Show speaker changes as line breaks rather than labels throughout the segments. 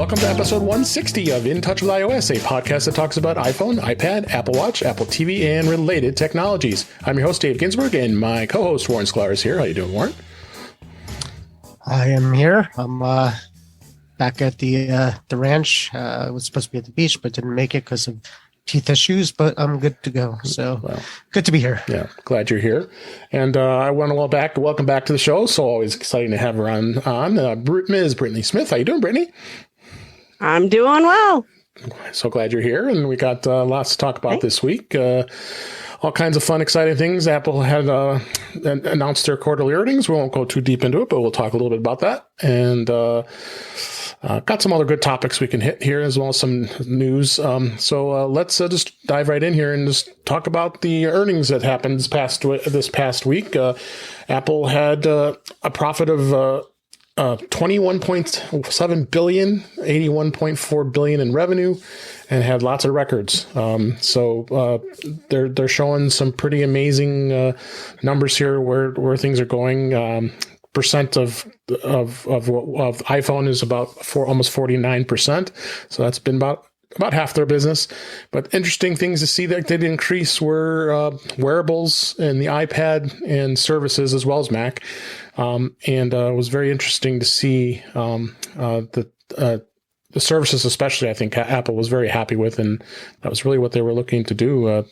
Welcome to episode 160 of In Touch with iOS, a podcast that talks about iPhone, iPad, Apple Watch, Apple TV, and related technologies. I'm your host, Dave Ginsburg, and my co-host, Warren Sklar, is here. How you doing, Warren?
I am here. I'm back at the ranch. I was supposed to be at the beach, but didn't make it because of teeth issues, but I'm good to go. So good to be here.
Yeah, glad you're here. And I want to welcome back to the show. So always exciting to have her on. Ms. Brittany Smith. How you doing, Brittany?
I'm doing well.
So glad you're here. And we got lots to talk about this week. All kinds of fun, exciting things. Apple had announced their quarterly earnings. We won't go too deep into it, but we'll talk a little bit about that. And got some other good topics we can hit here, as well as some news. So let's just dive right in here and just talk about the earnings that happened this past week. Apple had a profit of $21.7 billion, $81.4 billion in revenue, and had lots of records. So they're showing some pretty amazing numbers here where things are going. Percent of iPhone is about almost 49%. So that's been about half their business. But interesting things to see that did increase were wearables and the iPad and services, as well as Mac. It was very interesting to see the services, especially, I think Apple was very happy with, and that was really what they were looking to do.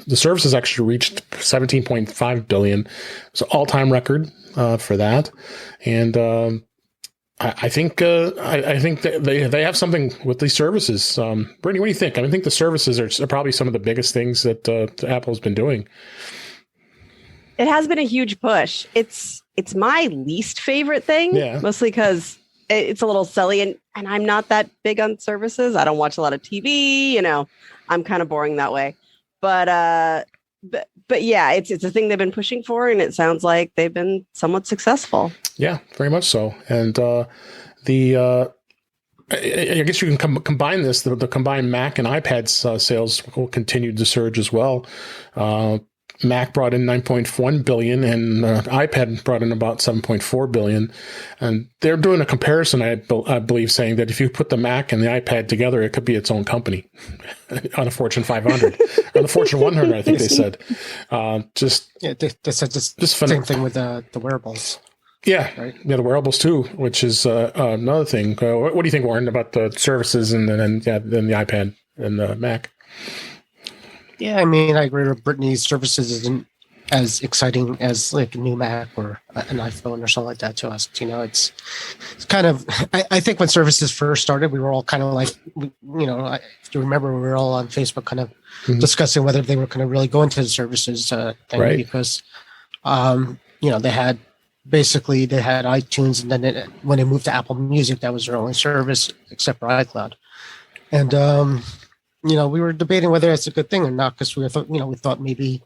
The services actually reached $17.5 billion. It's an all-time record for that. And I think that they have something with these services. Brittany, what do you think? I think the services are probably some of the biggest things that Apple's been doing.
It has been a huge push. It's my least favorite thing, mostly because it's a little silly, and I'm not that big on services. I don't watch a lot of TV. I'm kind of boring that way. But yeah, it's a thing they've been pushing for, and it sounds like they've been somewhat successful. Yeah,
very much so. And I guess you can combine this. The combined Mac and iPad sales will continue to surge as well. Mac brought in $9.1 billion, and iPad brought in about $7.4 billion. And they're doing a comparison, I believe, saying that if you put the Mac and the iPad together, it could be its own company on a Fortune 500 or the Fortune 100, I think they said.
They said just same thing with the wearables.
Yeah,
right?
Yeah, the wearables too, which is another thing. What do you think, Warren, about the services and then the iPad and the Mac?
Yeah, I mean, I agree with Brittany's services isn't as exciting as like a new Mac or an iPhone or something like that to us. It's kind of, I think when services first started, we were all kind of like, if you remember, we were all on Facebook kind of discussing whether they were going to really go into the services thing, right? Because, they had iTunes, and then when they moved to Apple Music, that was their only service except for iCloud. And, we were debating whether it's a good thing or not, because we thought maybe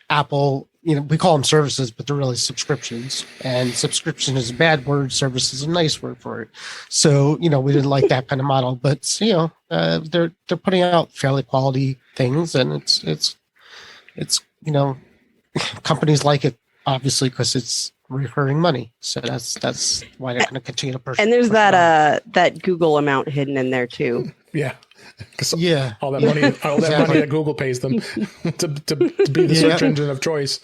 Apple, we call them services, but they're really subscriptions. And subscription is a bad word. Service is a nice word for it. So, we didn't like that kind of model. But, they're putting out fairly quality things, and it's companies like it, obviously, because it's recurring money. So that's why they're going to continue to push.
And there's that Google amount hidden in there too.
Yeah. All that money that Google pays them to be the search engine of choice.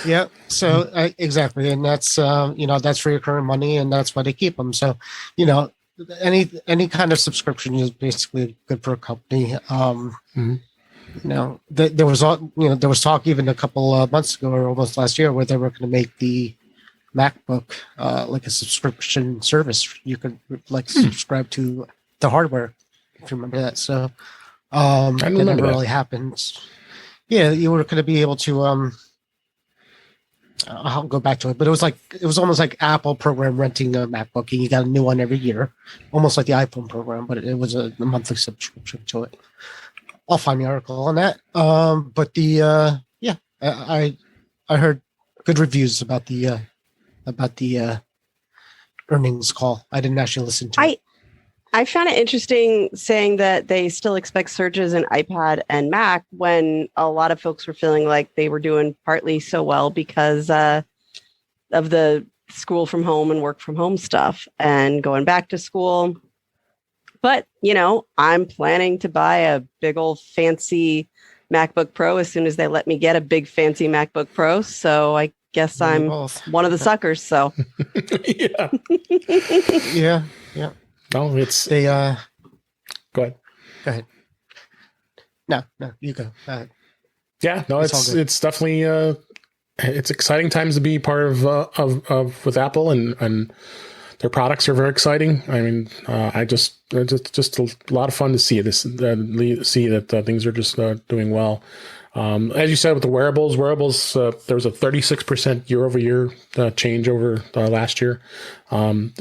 Yeah. So exactly, and that's that's recurring money, and that's why they keep them. So, any kind of subscription is basically good for a company. There was talk even a couple of months ago or almost last year where they were going to make the MacBook like a subscription service. You could subscribe to the hardware, if you remember that. So that never really happened. Yeah, you were going to be able to I'll go back to it, but it was almost like Apple program renting a MacBook, and you got a new one every year, almost like the iPhone program, but it was a monthly subscription to it. I'll find the article on that. But I heard good reviews about the earnings call. I didn't actually listen to it.
I found it interesting saying that they still expect surges in iPad and Mac when a lot of folks were feeling like they were doing partly so well because of the school from home and work from home stuff and going back to school. But, I'm planning to buy a big old fancy MacBook Pro as soon as they let me get a big fancy MacBook Pro. So I guess I'm one of the suckers. So
yeah.
Yeah.
No, it's
they
go ahead.
No, you go.
Yeah, no, it's definitely it's exciting times to be part of with Apple, and their products are very exciting. I mean, it's just a lot of fun to see this, see that things are just doing well. As you said with the wearables, there was a 36% year-over-year change over last year. With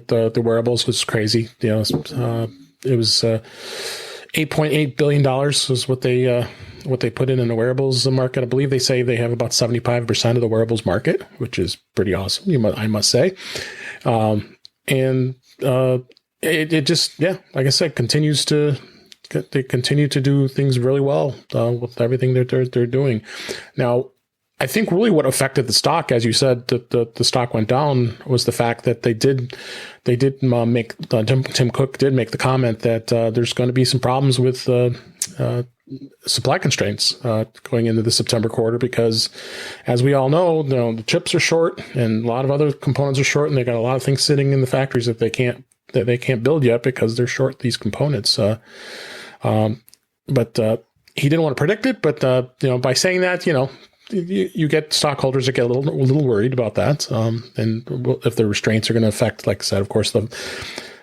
the wearables was crazy. It was $8.8 billion was what they put in the wearables market. I believe they say they have about 75% of the wearables market, which is pretty awesome. I must say. It just, like I said, they continue to do things really well with everything that they're doing. Now, I think really what affected the stock, as you said, the stock went down, was the fact that they did make Tim Cook did make the comment that there's going to be some problems with supply constraints going into the September quarter, because, as we all know, the chips are short and a lot of other components are short, and they got a lot of things sitting in the factories that they can't build yet because they're short these components. But he didn't want to predict it. But by saying that, you get stockholders that get a little worried about that. And if the restraints are going to affect, like I said, of course, the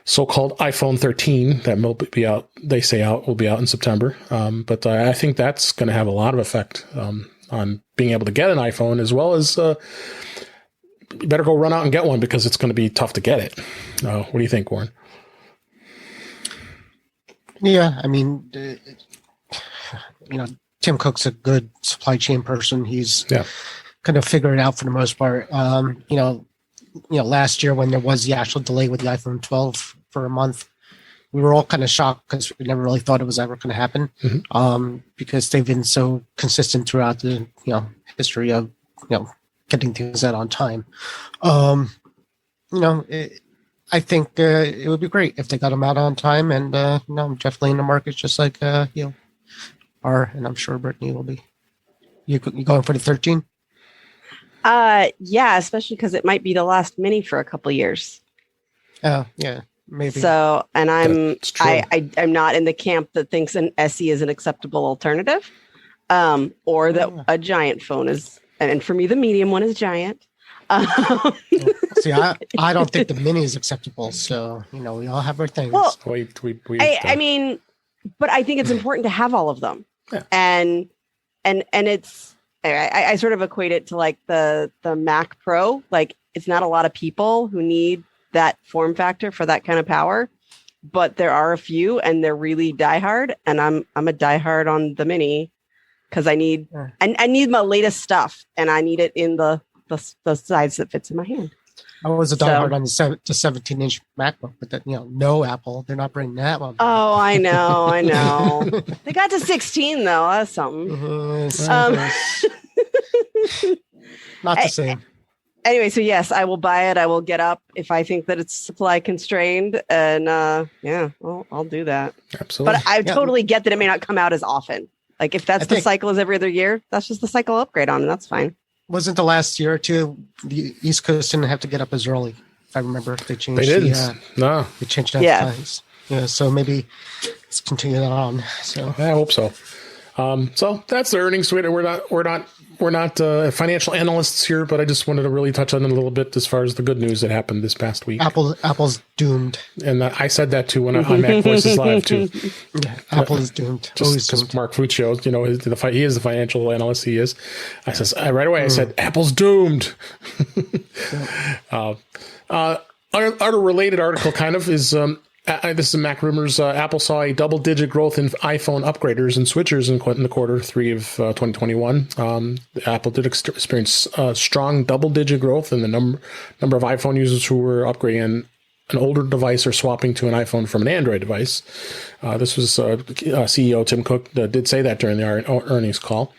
so-called iPhone 13 that will be out, will be out in September. But I think that's going to have a lot of effect on being able to get an iPhone, as well as you better go run out and get one, because it's going to be tough to get it. What do you think, Warren?
Yeah, I mean, Tim Cook's a good supply chain person. He's kind of figured it out for the most part. Last year when there was the actual delay with the iPhone 12 for a month, we were all kind of shocked because we never really thought it was ever going to happen. Mm-hmm. Because they've been so consistent throughout the history of getting things out on time. I think it would be great if they got them out on time, and I'm definitely in the market, just like you are, and I'm sure Brittany will be. You going for the 13?
Yeah, especially because it might be the last mini for a couple of years.
Oh, yeah, maybe.
So, and I'm not in the camp that thinks an SE is an acceptable alternative, or that a giant phone is. And for me, the medium one is giant.
See, I don't think the mini is acceptable. So, we all have our things.
Well, I mean, but I think it's important to have all of them. Yeah. And it's, I sort of equate it to like the Mac Pro. Like, it's not a lot of people who need that form factor for that kind of power, but there are a few, and they're really diehard. And I'm a diehard on the mini, because I need my latest stuff, and I need it in the size that fits in my hand.
I was a diehard on the 17-inch MacBook, but that no Apple, they're not bringing that one back.
Oh, I know. They got to 16 though. That's something.
Not the same.
Anyway, so yes, I will buy it. I will get up if I think that it's supply constrained, and I'll do that.
Absolutely.
But I totally get that it may not come out as often. Like, if that's the cycle is every other year, that's just the cycle upgrade on, and that's fine.
Wasn't the last year or two the East Coast didn't have to get up as early? If I remember, they changed.
They didn't. No,
they changed that times. Yeah, so maybe let's continue that on. So
I hope so. So that's the earnings. We're not financial analysts here, but I just wanted to really touch on it a little bit as far as the good news that happened this past week.
Apple's doomed, and
I said that too when on Mac Voices Live too.
Yeah, Apple is doomed.
Just because Mark Fuccio, he is the financial analyst. He is. I says right away. I said Apple's doomed. Our related article kind of is. This is Mac Rumors. Apple saw a double-digit growth in iPhone upgraders and switchers in the quarter 3 of 2021. Apple did experience strong double-digit growth in the number of iPhone users who were upgrading. an older device are swapping to an iPhone from an Android device. This was CEO Tim Cook did say that during the earnings call.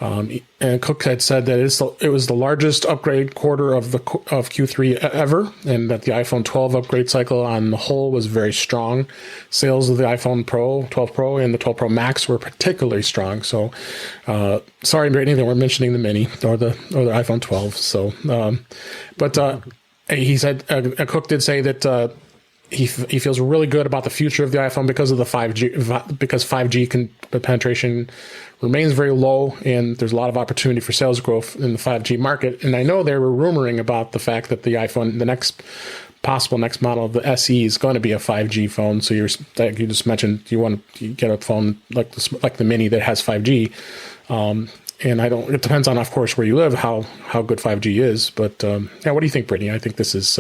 And Cook had said that it was the largest upgrade quarter of Q3 ever, and that the iPhone 12 upgrade cycle on the whole was very strong. Sales of the iPhone Pro, 12 Pro, and the 12 Pro Max were particularly strong. So, sorry, Brittany, that we're mentioning the Mini or the iPhone 12. So, he said Cook did say that he feels really good about the future of the iPhone because of the 5G, because 5G penetration remains very low, and there's a lot of opportunity for sales growth in the 5G market. And I know they were rumoring about the fact that the iPhone, the next model of the SE is going to be a 5G phone. So you just mentioned you want to get a phone like the Mini that has 5G. And it depends on, of course, where you live, how good 5G is. But yeah, what do you think, Brittany? I think this is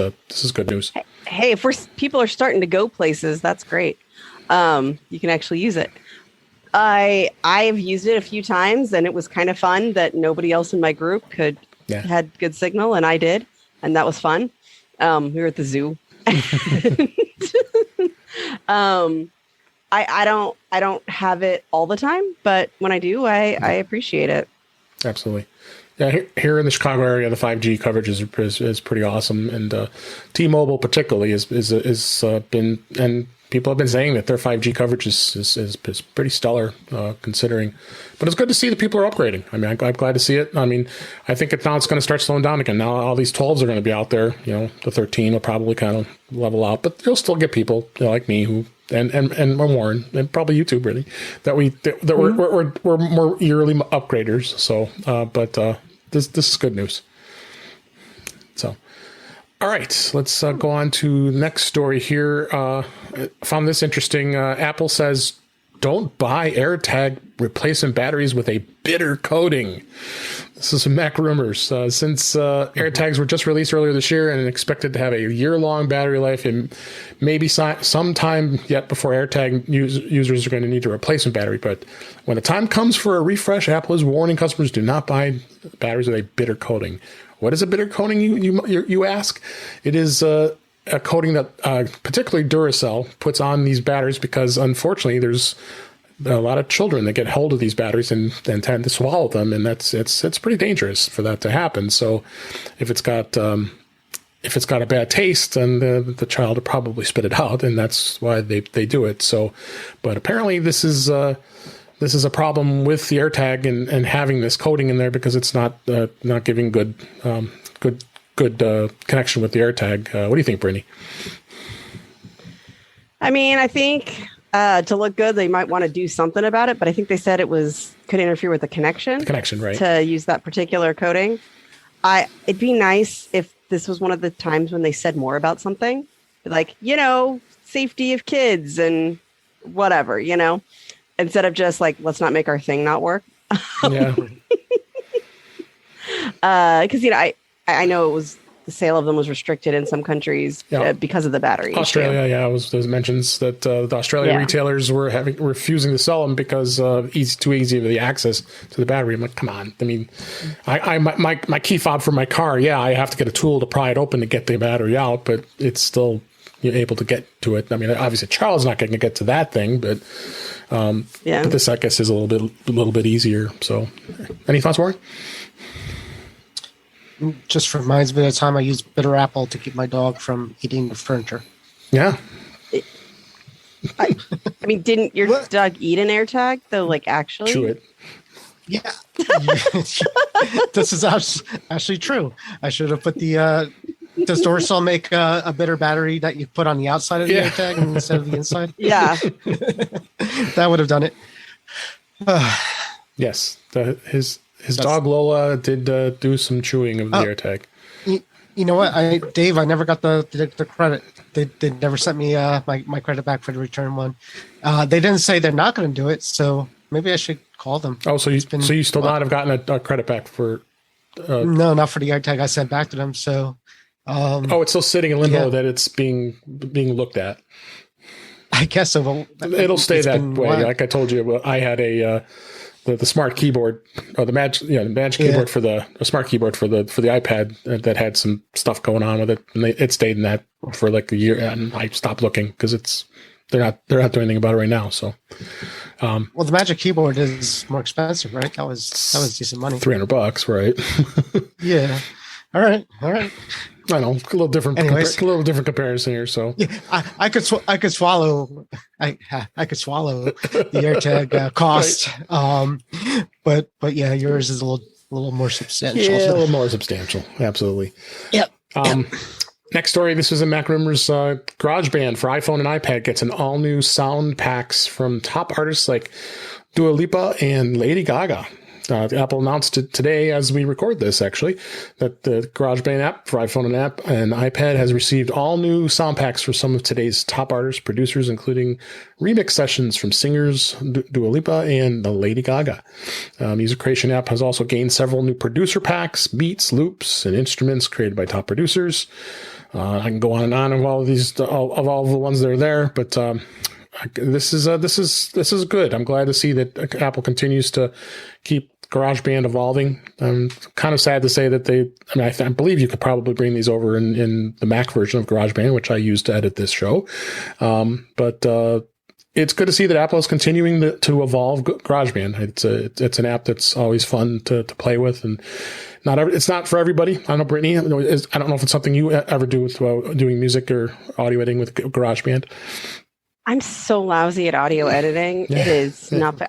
good news.
Hey, if people are starting to go places, that's great. You can actually use it. I've used it a few times, and it was kind of fun that nobody else in my group had good signal, and I did, and that was fun. We were at the zoo. I don't have it all the time, but when I do, I appreciate it.
Absolutely. Yeah, here in the Chicago area, the 5G coverage is pretty awesome, and T-Mobile particularly has been, and people have been saying that their 5G coverage is pretty stellar, considering. But it's good to see that people are upgrading. I mean, I'm glad to see it. I mean, I think now it's going to start slowing down again. Now all these 12s are going to be out there. The 13 will probably kind of level out, but you'll still get people like me who. And Warren, and probably you too, Brittany, that we're more yearly upgraders. So, but this is good news. So, all right, let's go on to the next story here. I found this interesting. Apple says, don't buy AirTag replacement batteries with a bitter coating. This is some Mac rumors. Since AirTags were just released earlier this year and expected to have a year-long battery life, and maybe sometime yet before AirTag users are going to need a replacement battery. But when the time comes for a refresh, Apple is warning customers do not buy batteries with a bitter coating. What is a bitter coating, you ask? It is a coating that particularly Duracell puts on these batteries because, unfortunately, there's a lot of children that get hold of these batteries and tend to swallow them, and it's pretty dangerous for that to happen. So, if it's got a bad taste, then the child will probably spit it out, and that's why they do it. So, but apparently this is a problem with the AirTag and having this coating in there because it's not giving good connection with the AirTag. What do you think, Brittany?
I mean, I think to look good, they might want to do something about it, but I think they said could interfere with the connection. The connection, right? To use that particular coating. It'd be nice if this was one of the times when they said more about something, like, safety of kids and whatever, instead of just like, let's not make our thing not work.
Yeah.
Because I know it was the sale of them was restricted in some countries because of the battery.
Australia, issue. There's mentions that the Australian retailers were refusing to sell them because too easy of the access to the battery. I'm like, come on. I mean, my key fob for my car, I have to get a tool to pry it open to get the battery out, but it's still able to get to it. I mean, obviously, Charles not going to get to that thing, but but this, I guess, is a little bit easier. So, any thoughts, Warren?
Just reminds me of the time I used bitter apple to keep my dog from eating the furniture. Yeah.
I mean, didn't your dog eat an AirTag though? Like actually?
Chew it.
Yeah. This is actually true. I should have put does Duracell make a bitter battery that you put on the outside of the AirTag instead of the inside?
Yeah.
That would have done it.
Yes. His dog Lola did do some chewing of the AirTag.
You know what, Dave? I never got the credit. They never sent me my credit back for the return one. They didn't say they're not going to do it, so maybe I should call them.
Oh, so you still not have gotten a credit back for?
No, not for the AirTag I sent back to them. So,
it's still sitting in limbo that it's being looked at.
I guess so.
It'll stay that way. Like I told you, I had the smart keyboard, or the magic keyboard for the smart keyboard for the iPad that had some stuff going on with it, and it stayed in that for like a year, and I stopped looking because they're not doing anything about it right now. So,
well, the Magic Keyboard is more expensive, right? That was decent money.
$300, right?
Yeah. All right.
I know, a little different.
Anyways.
A little different comparison here. So
yeah, I could swallow the AirTag cost. Right. But yeah, yours is a little more substantial.
Yeah, a little more substantial. Absolutely.
Yep.
Next story. This is in Mac Rumors. GarageBand for iPhone and iPad gets an all new sound packs from top artists like Dua Lipa and Lady Gaga. Apple announced it today as we record this, actually, that the GarageBand app for iPhone and iPad has received all new sound packs for some of today's top artists, producers, including remix sessions from singers Dua Lipa and Lady Gaga. Music Creation app has also gained several new producer packs, beats, loops, and instruments created by top producers. I can go on and on of all of these, of all of the ones that are there, but this is good. I'm glad to see that Apple continues to keep GarageBand evolving. I'm kind of sad to say that I believe you could probably bring these over in the Mac version of GarageBand, which I use to edit this show. But it's good to see that Apple is continuing to evolve GarageBand. It's an app that's always fun to play with, and it's not for everybody. I know, Brittany, I don't know if it's something you ever do with doing music or audio editing with GarageBand.
I'm so lousy at audio editing. It is not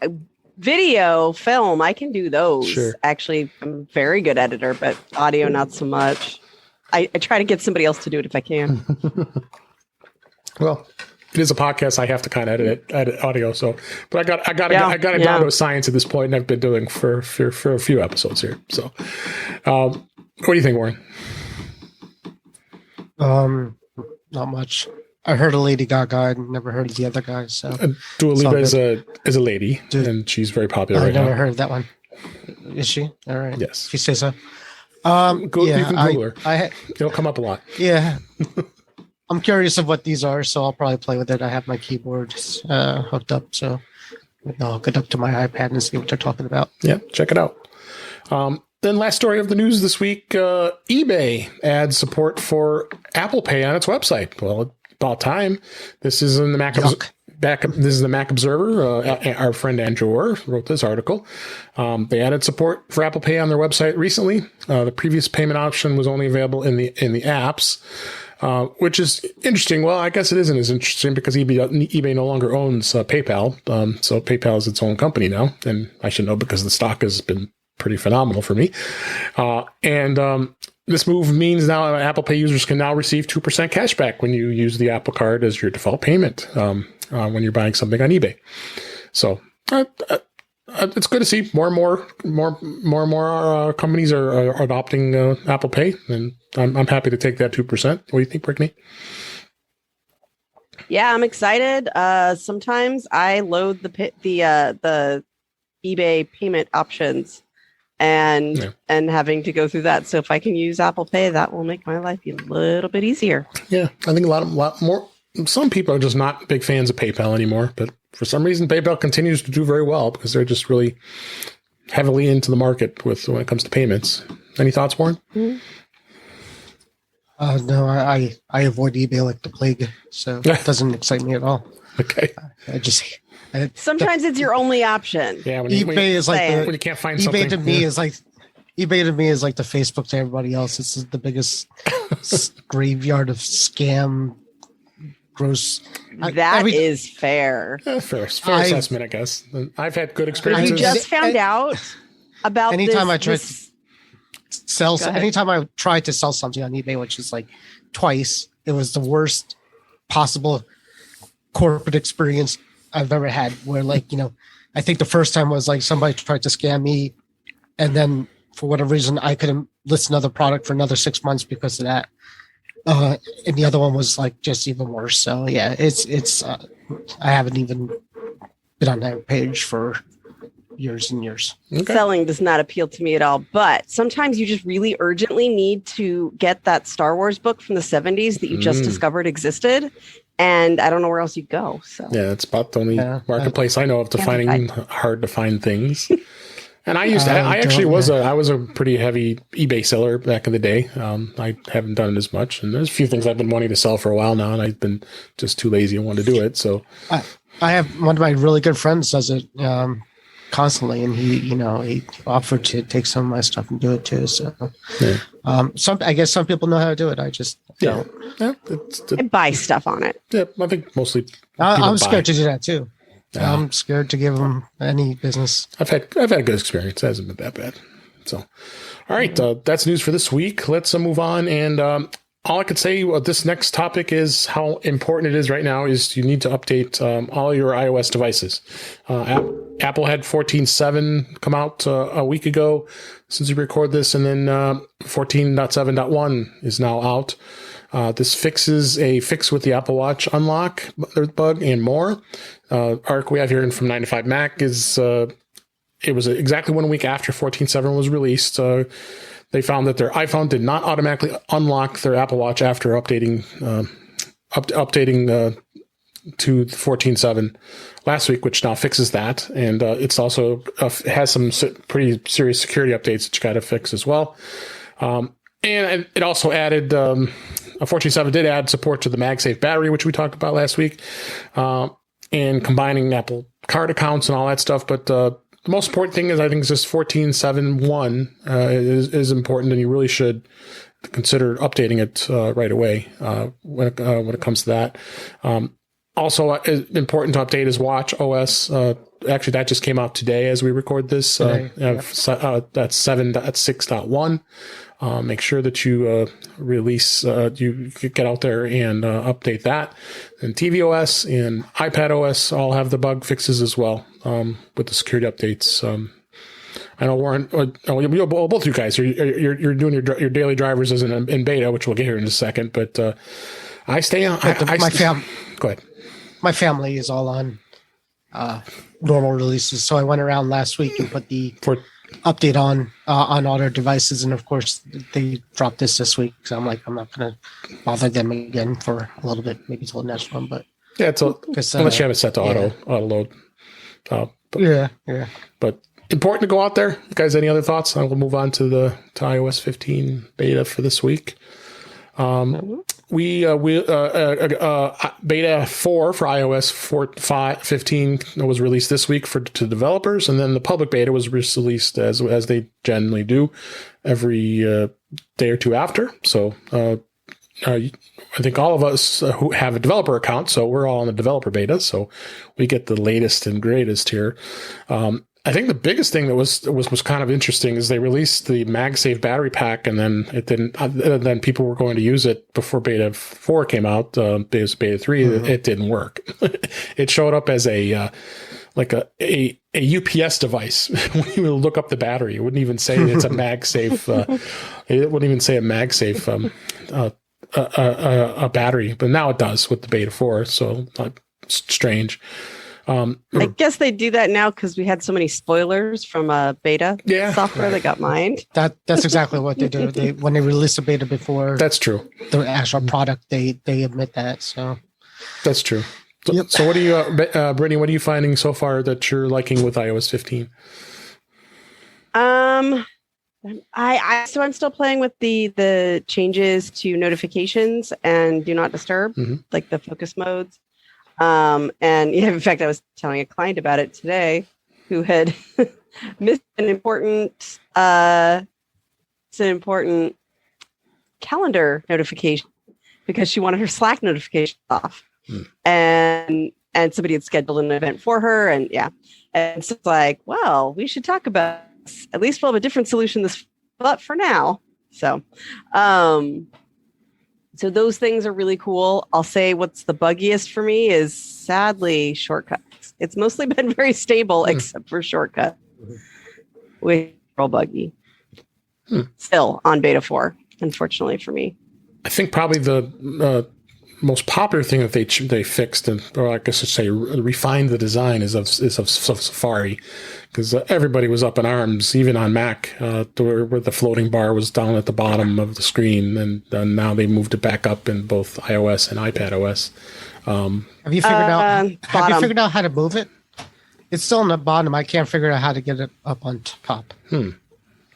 video, film. I can do those.
Sure.
Actually, I'm a very good editor, but audio, not so much. I try to get somebody else to do it if I can.
Well, it is a podcast. I have to kind of edit audio. So, but I got it down to a science at this point, and I've been doing for a few episodes here. So, what do you think, Warren?
Not much. I heard of Lady Gaga. I never heard of the other guys. So
Dua Lipa is a lady, and she's very popular right now.
I've never heard of that one. Is she? All right.
Yes.
If you say so.
You can Google her. It'll come up a lot.
Yeah. I'm curious of what these are, so I'll probably play with it. I have my keyboards hooked up, so I'll get up to my iPad and see what they're talking about.
Yeah, check it out. Then last story of the news this week, eBay adds support for Apple Pay on its website. Well, about time. This is in the Mac. This is the Mac Observer. Our friend Andrew Orr wrote this article. They added support for Apple Pay on their website recently. The previous payment option was only available in the apps, which is interesting. Well, I guess it isn't as interesting because eBay no longer owns PayPal. So PayPal is its own company now, and I should know because the stock has been pretty phenomenal for me. This move means now Apple Pay users can now receive 2% cash back when you use the Apple Card as your default payment when you're buying something on eBay. So it's good to see more and more companies are adopting Apple Pay, and I'm happy to take that 2%. What do you think, Brittany?
Yeah, I'm excited. Sometimes I load the eBay payment options and having to go through that. So if I can use Apple Pay, that will make my life a little bit easier. Yeah,
I think a lot more. Some people are just not big fans of PayPal anymore, but for some reason, PayPal continues to do very well because they're just really heavily into the market when it comes to payments. Any thoughts, Warren?
Mm-hmm.
No, I avoid eBay like the plague, so it doesn't excite me at all.
Okay.
Sometimes it's your only option.
Yeah, when you can't find something.
eBay to me is like the Facebook to everybody else. It's the biggest graveyard of scam, gross.
That is fair.
Fair assessment, I guess. I've had good experiences.
You just found out about
anytime
this.
Anytime I tried to sell something on eBay, which is like twice, it was the worst possible corporate experience I've ever had, where I think the first time was like somebody tried to scam me, and then for whatever reason I couldn't list another product for another 6 months because of that. And the other one was like just even worse. So yeah, it's I haven't even been on that page for years and years.
Okay. Selling does not appeal to me at all, but sometimes you just really urgently need to get that Star Wars book from the 70s that you just discovered existed. and I don't know where else you go. So
yeah, it's about the only marketplace I know of finding hard to find things. And I was a pretty heavy eBay seller back in the day. I haven't done it as much, and there's a few things I've been wanting to sell for a while now, and I've been just too lazy and want to do it. So
I have one of my really good friends does it constantly, and he offered to take some of my stuff and do it too. So I guess some people know how to do it. I just don't.
Yeah,
I buy stuff on it.
Yeah, I think mostly.
I'm scared to do that too. I'm scared to give them any business.
I've had a good experience. It hasn't been that bad. So, all right, that's news for this week. Let's move on. And all I could say this next topic is how important it is right now is you need to update all your iOS devices. Apple had 14.7 come out a week ago since we record this, and then 14.7.1 is now out. This fixes a fix with the Apple Watch unlock bug and more. Article we have here from 9to5 Mac is it was exactly 1 week after 14.7 was released. They found that their iPhone did not automatically unlock their Apple Watch after updating to 14.7 last week, which now fixes that. And it's also has some pretty serious security updates that you got to fix as well. And it also added 14.7 did add support to the MagSafe battery, which we talked about last week, and combining Apple Card accounts and all that stuff. But the most important thing is I think this 14.7.1 is important, and you really should consider updating it right away when it comes to that. Also important to update is watchOS. Actually, that just came out today as we record this. That's 7.6.1. Make sure that you release, you get out there and update that. And tvOS and iPadOS all have the bug fixes as well with the security updates. I know Warren, both of you guys, you're doing your daily drivers as in beta, which we'll get here in a second. But I stay on. Go ahead.
My family is all on normal releases, so I went around last week and put the update on all their devices, and of course they dropped this week. So I'm not going to bother them again for a little bit, maybe till the next one. But
yeah, unless you have it set to auto load. But important to go out there. You guys, any other thoughts? I will move on to iOS 15 beta for this week. We beta 4 for iOS 15 was released this week to developers, and then the public beta was released as they generally do every day or two after. So I think all of us who have a developer account, so we're all on the developer beta, so we get the latest and greatest here. I think the biggest thing that was kind of interesting is they released the MagSafe battery pack, and then it didn't. Then people were going to use it before Beta 4 came out. Beta 3, it didn't work. It showed up as a UPS device. When you look up the battery, it wouldn't even say it's a MagSafe. It wouldn't even say a MagSafe a battery, but now it does with the Beta 4. So strange.
I guess they do that now because we had so many spoilers from beta software that got mined.
That's exactly what they do. When they release a beta before
that's true.
The actual product, they admit that. So
that's true. So what are you, Brittany? What are you finding so far that you're liking with iOS 15?
I'm still playing with the changes to notifications and do not disturb, like the focus modes. And in fact, I was telling a client about it today who had missed an important calendar notification because she wanted her Slack notification off. And somebody had scheduled an event for her. And so it's like, well, we should talk about this. At least we'll have a different solution but for now. So those things are really cool. I'll say what's the buggiest for me is sadly shortcuts. It's mostly been very stable except for shortcuts, which are real buggy. Still on beta 4, unfortunately for me.
I think probably the most popular thing that they fixed, or I guess I should say refined the design is of Safari, because everybody was up in arms, even on Mac, where the floating bar was down at the bottom of the screen, and now they moved it back up in both iOS and iPadOS.
Have you figured out how to move it? It's still on the bottom. I can't figure out how to get it up on top.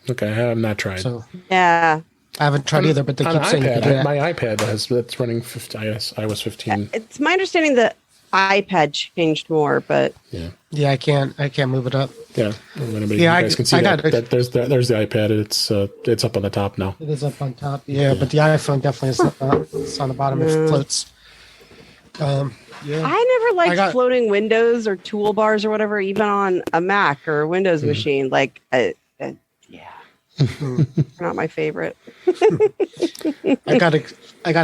Okay, I have not tried.
So
yeah.
I haven't tried either, but they keep saying you can do that.
My iPad that's running iOS 15.
It's my understanding that iPad changed more, but
yeah, I can't move it up.
Yeah, you guys can see that there's the iPad. It's up on the top now.
It is up on top. Yeah, but the iPhone definitely is it's on the bottom. It floats.
I never liked floating windows or toolbars or whatever, even on a Mac or a Windows machine. Like, not my favorite.
I got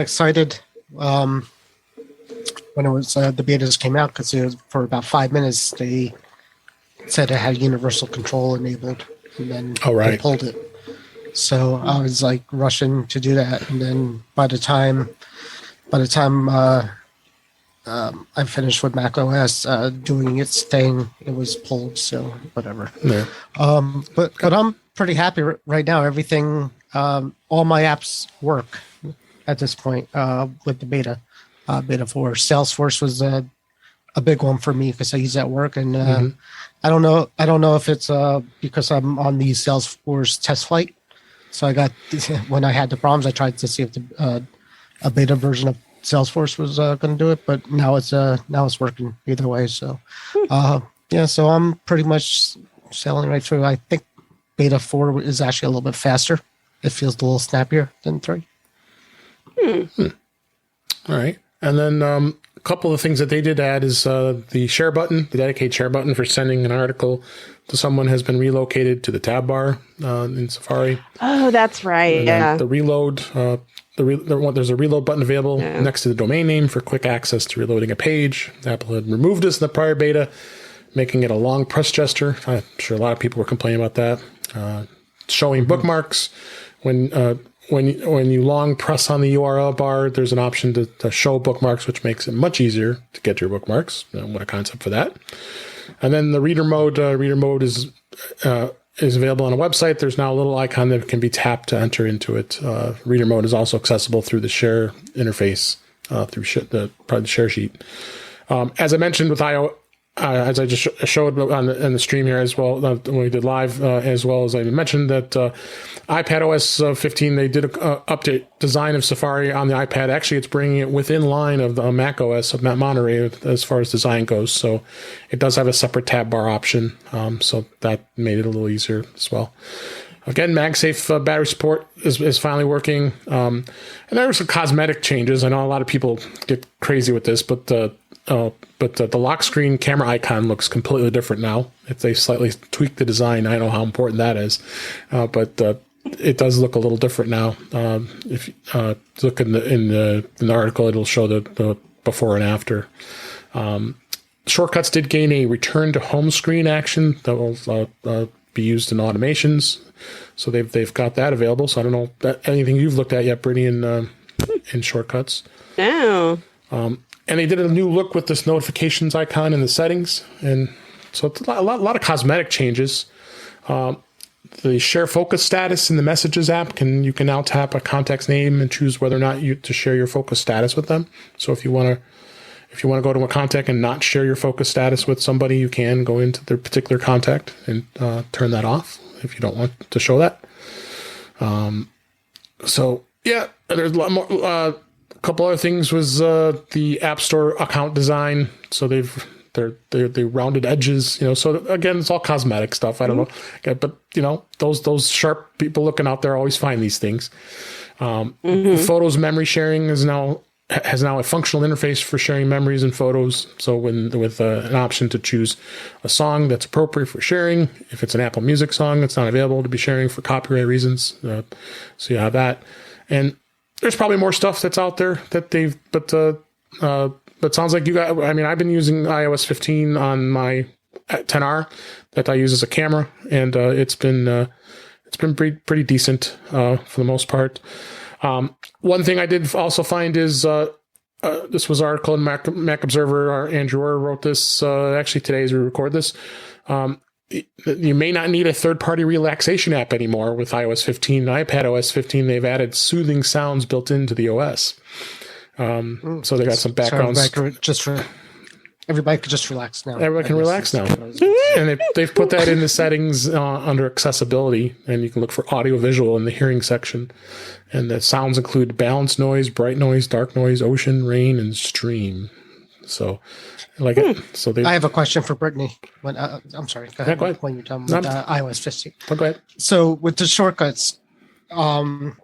excited when it was the betas came out, because for about 5 minutes they said it had universal control enabled, and then they pulled it. So I was like rushing to do that, and then by the time I finished with Mac OS doing its thing, it was pulled. So whatever. Yeah. But I'm pretty happy right now. Everything, all my apps work at this point with the beta 4. Salesforce was a big one for me because I use that at work, and I don't know if it's because I'm on the Salesforce test flight. So when I had the problems, I tried to see if a beta version of Salesforce was going to do it, but now it's working either way. So so I'm pretty much sailing right through. I think beta 4 is actually a little bit faster. It feels a little snappier than 3.
All right. And then a couple of things that they did add is the share button, the dedicated share button for sending an article to someone has been relocated to the tab bar in Safari.
Oh, that's right.
And the reload, there's a reload button available next to the domain name for quick access to reloading a page. Apple had removed this in the prior beta, making it a long press gesture. I'm sure a lot of people were complaining about that. Showing bookmarks. When you long press on the URL bar, there's an option to show bookmarks, which makes it much easier to get your bookmarks. What a concept for that. And then the reader mode is available on a website. There's now a little icon that can be tapped to enter into it. Reader mode is also accessible through the share interface, through the share sheet. As I mentioned with as I just showed on the stream here as well, when we did live, as well as I mentioned that iPadOS 15, they did an update design of Safari on the iPad. Actually, it's bringing it within line of the Mac OS of Monterey as far as design goes. So it does have a separate tab bar option. So that made it a little easier as well. Again, MagSafe battery support is finally working. And there were some cosmetic changes. I know a lot of people get crazy with this, but the lock screen camera icon looks completely different now. If they slightly tweaked the design, I don't know how important that is, but it does look a little different now. If you look in the article, it'll show the before and after. Shortcuts did gain a return to home screen action that will be used in automations, so they've got that available. So I don't know anything you've looked at yet, Brittany, in shortcuts.
No.
And they did a new look with this notifications icon in the settings. And so it's a lot of cosmetic changes. The share focus status in the Messages app, you can now tap a contact's name and choose whether or not to share your focus status with them. So if you want to go to a contact and not share your focus status with somebody, you can go into their particular contact and turn that off if you don't want to show that. So yeah, there's a lot more. A couple other things was the App Store account design. So they rounded edges, So again, it's all cosmetic stuff. I don't know, okay, but those sharp people looking out there always find these things. Photos memory sharing has now a functional interface for sharing memories and photos. So with an option to choose a song that's appropriate for sharing. If it's an Apple Music song, it's not available to be sharing for copyright reasons. So you have that, and there's probably more stuff that's out there that but sounds like you got. I mean, I've been using iOS 15 on my 10R that I use as a camera, and it's been pretty decent for the most part. One thing I did also find is this was an article in Mac Observer. Our Andrew Orr wrote this actually today as we record this. You may not need a third-party relaxation app anymore with iOS 15 and iPadOS 15. They've added soothing sounds built into the OS. So they got some backgrounds.
Everybody can just relax now.
Everybody can relax now. And they've put that in the settings under accessibility, and you can look for audio visual in the hearing section. And the sounds include balanced noise, bright noise, dark noise, ocean, rain, and stream. So, like it. So I
have a question for Brittany. I'm sorry. Go ahead.
Go ahead.
When you're done with iOS 15.
Go ahead.
So with the shortcuts, I've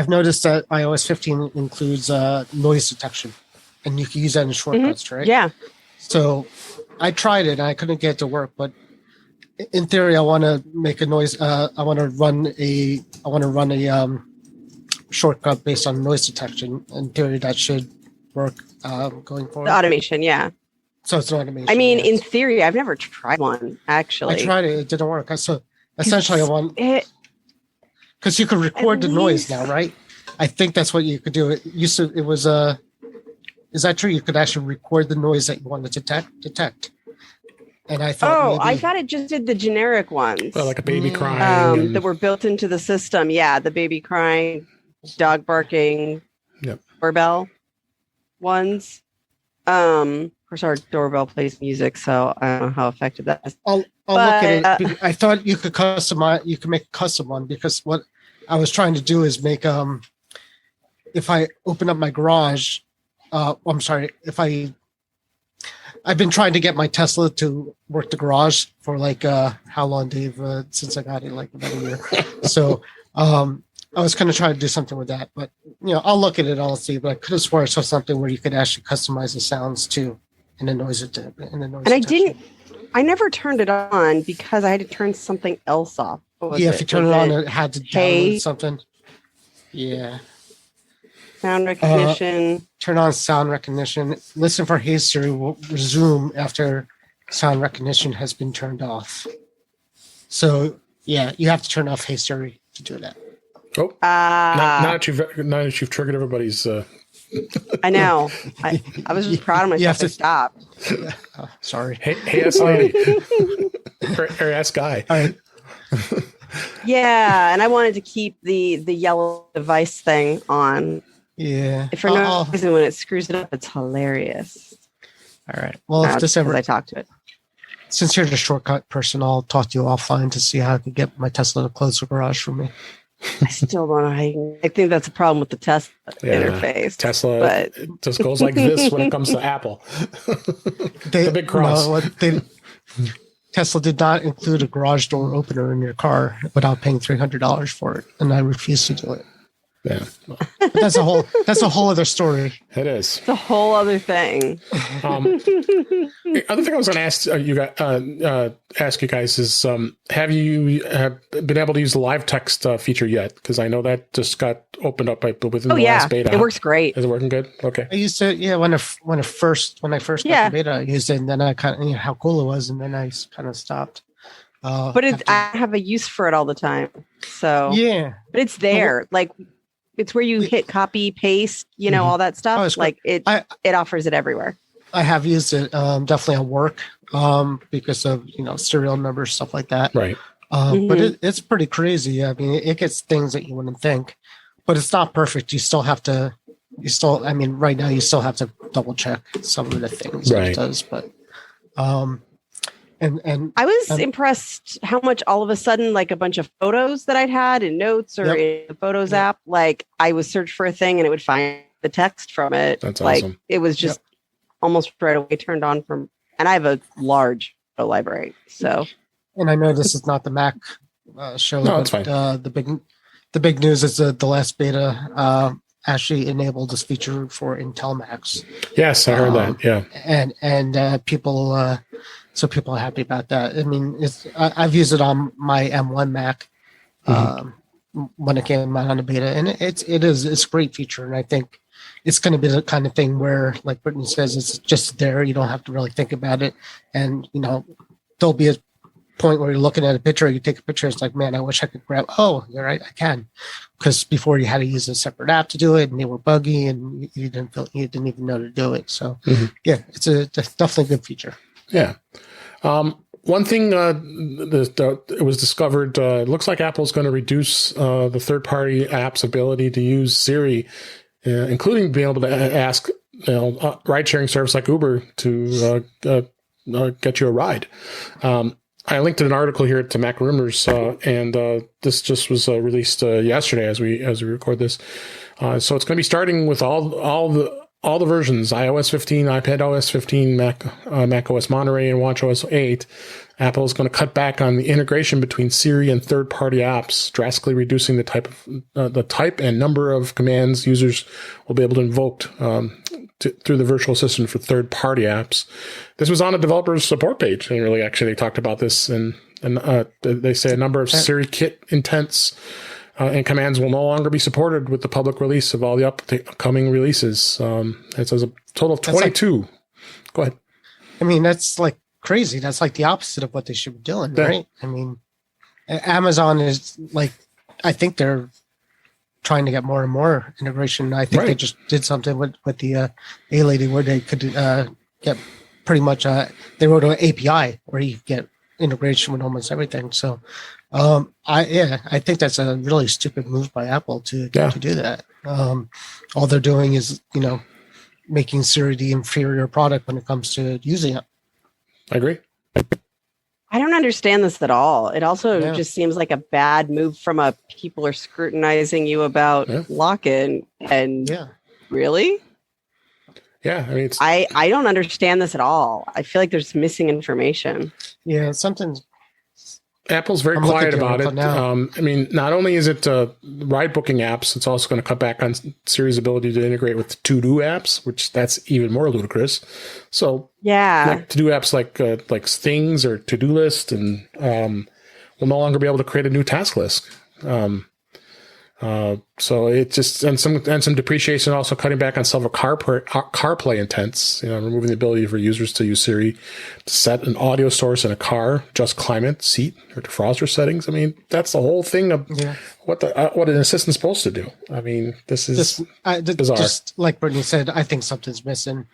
noticed that iOS 15 includes noise detection, and you can use that in shortcuts, right?
Yeah.
So I tried it, and I couldn't get it to work. But in theory, I want to make a noise. I want to run a shortcut based on noise detection. In theory, that should work going forward.
The automation, yeah.
So it's an automation.
I mean, in theory, I've never tried one, actually.
I tried it. It didn't work. So essentially, I want... Because you could record the noise now, right? I think that's what you could do. It used to... It was... is that true? You could actually record the noise that you wanted to detect. And I thought...
I thought it just did the generic ones.
Well, like a baby crying.
That were built into the system. Yeah, the baby crying, dog barking, doorbell ones. Of course, our doorbell plays music, so I don't know how effective that is.
I'll look at it. I thought you could customize. You could make a custom one, because what I was trying to do is make if I open up my garage, I'm sorry, I've been trying to get my Tesla to work the garage for like how long, Dave? Since I got it, like about a year. So I was going to try to do something with that, but I'll look at it. I'll see. But I could have sworn I saw something where you could actually customize the sounds too in the noise. And
I never turned it on because I had to turn something else off.
If you turn it on, it had to download something. Yeah.
Sound recognition.
Turn on sound recognition. Listen for Hey Siri will resume after sound recognition has been turned off. So yeah, you have to turn off Hey Siri to do that.
Oh, now that you've triggered everybody's.
I know. I was just proud of myself. You have to stop.
Sorry.
Hey, S lady. or S guy.
All right.
Yeah, and I wanted to keep the yellow device thing on.
Yeah.
For no reason, when it screws it up, it's hilarious.
All right. Well, if this ever
I talk to it.
Since you're the shortcut person, I'll talk to you offline to see how I can get my Tesla to close the garage for me.
I still don't know. I think that's a problem with the Tesla interface.
Tesla just goes like this when it comes to Apple. The big cross.
Tesla did not include a garage door opener in your car without paying $300 for it, and I refuse to do it.
Yeah,
but that's a whole other story.
It is.
It's a whole other thing.
The other thing I was going to ask you guys is, have you been able to use the live text feature yet? Because I know that just got opened up within the last beta.
It works great.
Is it working good? Okay.
I used to, when I first got the beta, I used it, and then I kind of how cool it was, and then I kind of stopped.
But I have a use for it all the time. So
yeah,
but it's there, it's where you hit copy, paste, all that stuff. It offers it everywhere.
I have used it definitely at work because of serial numbers, stuff like that.
Right.
But it's pretty crazy. I mean, it gets things that you wouldn't think, but it's not perfect. You still have to. Right now you still have to double check some of the things that it does. But and
I was impressed how much all of a sudden, like a bunch of photos that I'd had in notes or in the Photos app, like I would search for a thing and it would find the text from it.
That's
like
awesome.
It was just almost right away turned on and I have a large library. So,
and I know this is not the Mac show,
no,
but
it's fine.
The big news is that the last beta actually enabled this feature for Intel Macs.
Yes, I heard that. Yeah,
and people. So people are happy about that. I mean, I've used it on my M1 Mac when it came out on the beta, and it's a great feature. And I think it's going to be the kind of thing where, like Brittany says, it's just there. You don't have to really think about it, and there'll be a point where you're looking at a picture, you take a picture, it's like, man, I wish I could grab. Oh, you're right, I can, because before you had to use a separate app to do it, and they were buggy, and you didn't even know to do it. So, yeah, it's definitely a good feature.
Yeah. One thing it was discovered, it looks like Apple's going to reduce the third-party app's ability to use Siri, including being able to ask ride-sharing service like Uber to get you a ride. I linked to an article here to Mac Rumors, and this just was released yesterday as we record this. So it's going to be starting with all the versions: iOS 15, iPadOS 15, Mac OS Monterey, and watchOS 8. Apple is going to cut back on the integration between Siri and third-party apps, drastically reducing the type and number of commands users will be able to invoke through the virtual assistant for third-party apps. This was on a developer's support page, and really, actually, they talked about this, and they say a number of Siri kit intents and commands will no longer be supported with the public release of all the upcoming releases. It says a total of 22. Go ahead.
I mean, that's like crazy. That's like the opposite of what they should be doing, right? I mean, Amazon is like, I think they're trying to get more and more integration. I think they just did something with the A-Lady where they could get pretty much, they wrote an API where you get integration with almost everything. So, I think that's a really stupid move by Apple to do that. All they're doing is, making Siri the inferior product when it comes to using it.
I agree.
I don't understand this at all. It also just seems like a bad move from a people are scrutinizing you about lock-in, and really?
Yeah, I mean,
I don't understand this at all. I feel like there's missing information.
Yeah, something's.
Apple's very quiet about it. I mean, not only is it ride booking apps, it's also going to cut back on Siri's ability to integrate with to-do apps, which that's even more ludicrous. So to-do apps like Things or To-Do List, and will no longer be able to create a new task list. So it just and some depreciation, also cutting back on several CarPlay intents, removing the ability for users to use Siri to set an audio source in a car, adjust climate, seat, or defroster settings. I mean, that's the whole thing of what an assistant's supposed to do. I mean, this is bizarre. Just like
Brittany said, I think something's missing.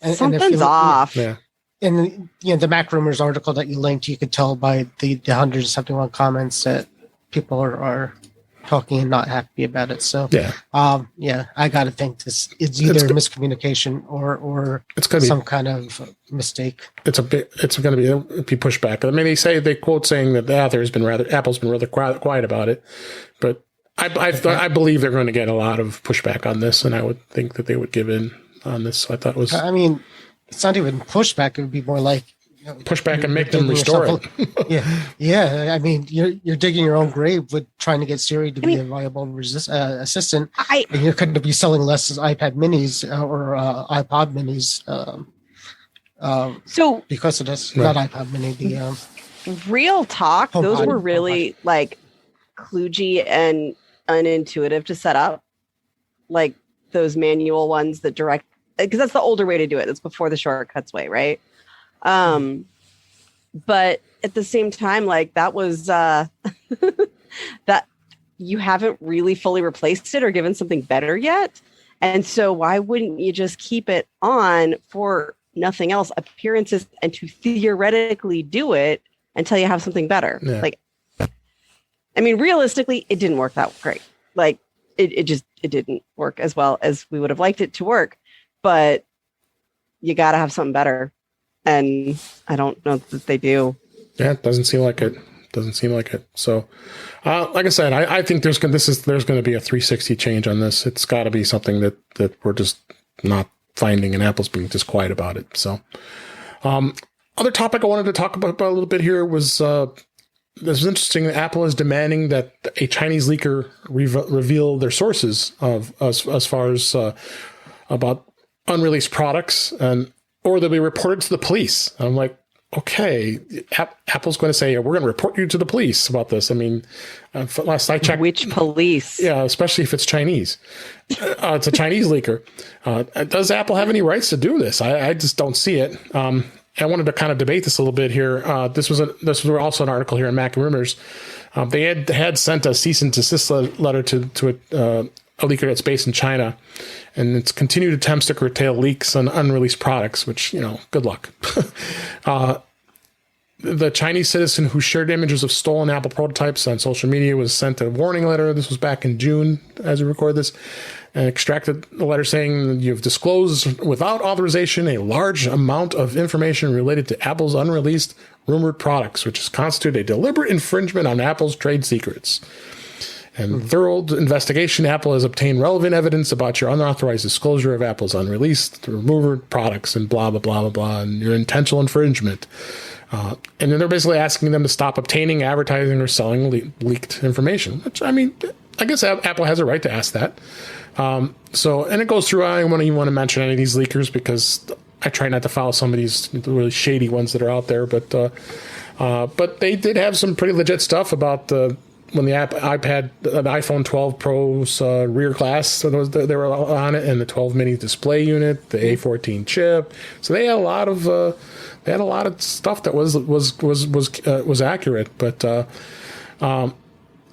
Something's off.
Yeah. In the Mac Rumors article that you linked, you could tell by the 171 comments that people are talking and not happy about it. So I got to think it's either miscommunication or it's gonna be some kind of mistake.
It's going to be pushback. I mean, they quote saying that Apple's been rather quiet about it, but I believe they're going to get a lot of pushback on this, and I would think that they would give in on this. So I thought it was.
I mean, it's not even pushback. It would be more like.
Push back and make them restore it.
Yeah. I mean, you're digging your own grave with trying to get Siri to be a viable assistant, and you're going to be selling less iPad Minis or iPod Minis. So because of this, not iPod Mini, the
real talk. Those were really like kludgy and unintuitive to set up, like those manual ones that direct, because that's the older way to do it. That's before the shortcuts way, right? But at the same time, like that was, that you haven't really fully replaced it or given something better yet. And so why wouldn't you just keep it on for nothing else, appearances, and to theoretically do it until you have something better? Yeah. Like, I mean, realistically, it didn't work that great. Like it didn't work as well as we would have liked it to work, but you got to have something better. And I don't know that they do.
Yeah, it doesn't seem like it. So, like I said, I think there's going to be a 360 change on this. It's got to be something that we're just not finding, and Apple's being just quiet about it. So, other topic I wanted to talk about a little bit here was this was interesting. Apple is demanding that a Chinese leaker reveal their sources of as far as about unreleased products, or they'll be reported to the police. I'm like, okay, Apple's going to say, we're going to report you to the police about this. I mean, last I checked.
Which police?
Yeah, especially if it's Chinese. It's a Chinese leaker. Does Apple have any rights to do this? I just don't see it. I wanted to kind of debate this a little bit here. This was also an article here in Mac Rumors. They had sent a cease and desist letter to a leaker that's based in China, and it's continued attempts to curtail leaks on unreleased products, which, good luck. The Chinese citizen who shared images of stolen Apple prototypes on social media was sent a warning letter. This was back in June, as we record this, and extracted the letter saying you've disclosed without authorization a large amount of information related to Apple's unreleased rumored products, which has constituted a deliberate infringement on Apple's trade secrets. And thorough investigation, Apple has obtained relevant evidence about your unauthorized disclosure of Apple's unreleased rumored products and blah, blah, blah, blah, blah, and your intentional infringement. And then they're basically asking them to stop obtaining, advertising, or selling leaked information, which, I mean, I guess Apple has a right to ask that. And it goes through, I don't even want to mention any of these leakers because I try not to follow some of these really shady ones that are out there. But they did have some pretty legit stuff about when the iPhone 12 Pro's rear glass, so they were on it, and the 12 mini display unit, the A14 chip. So they had a lot of stuff that was accurate. But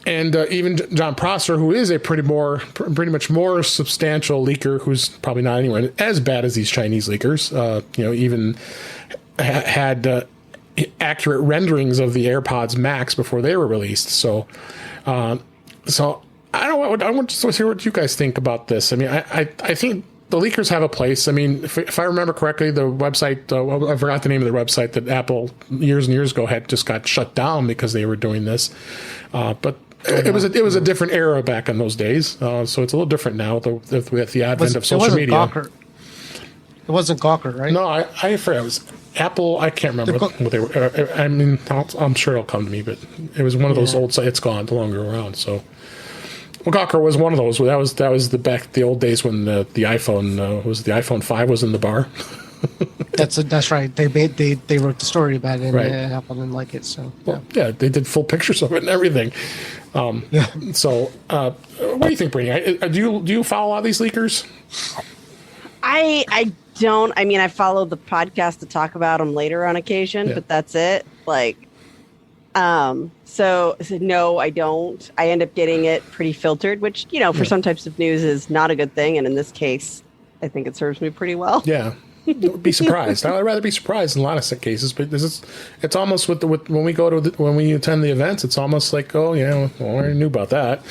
even John Prosser, who is a pretty much more substantial leaker, who's probably not anywhere as bad as these Chinese leakers, even had accurate renderings of the AirPods Max before they were released. So I want to hear what you guys think about this. I mean, I think the leakers have a place. I mean, if I remember correctly, the website, I forgot the name of the website that Apple years and years ago had just got shut down because they were doing this. But it was a different era back in those days. So it's a little different now with the advent of social media.
Gawker. It wasn't Gawker, right?
No, I forgot. It was Apple. I can't remember what they were. I mean, I'm sure it'll come to me, but it was one of those old sites. It's gone, no longer around. So, Gawker was one of those. That was the old days when the iPhone the iPhone 5 was in the bar.
That's right. They wrote the story about it, and
right.
Apple didn't like it. So
yeah, they did full pictures of it and everything. So, what do you think, Brittany? Do you follow a lot of these leakers?
I don't. I mean, I follow the podcast to talk about them later on occasion, but that's it. So no, I don't. I end up getting it pretty filtered, which, for some types of news is not a good thing. And in this case, I think it serves me pretty well. Yeah.
Be surprised. I'd rather be surprised in a lot of cases, but it's almost with when we go to when we attend the events, it's almost like, oh yeah, well, I already knew about that.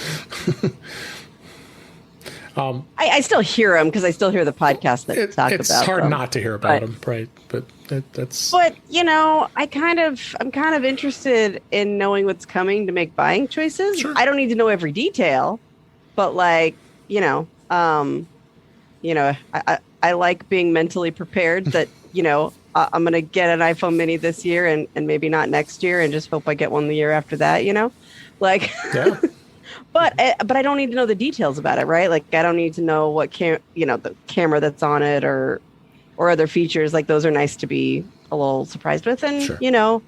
I still hear them because I still hear the podcast that talk about them.
It's hard not to hear about them, right? But that's.
But I'm kind of interested in knowing what's coming to make buying choices. Sure. I don't need to know every detail, but I like being mentally prepared that I'm going to get an iPhone mini this year and maybe not next year, and just hope I get one the year after that. Yeah. But I don't need to know the details about it, right? Like, I don't need to know what the camera that's on it or other features. Like, those are nice to be a little surprised with. And,
sure.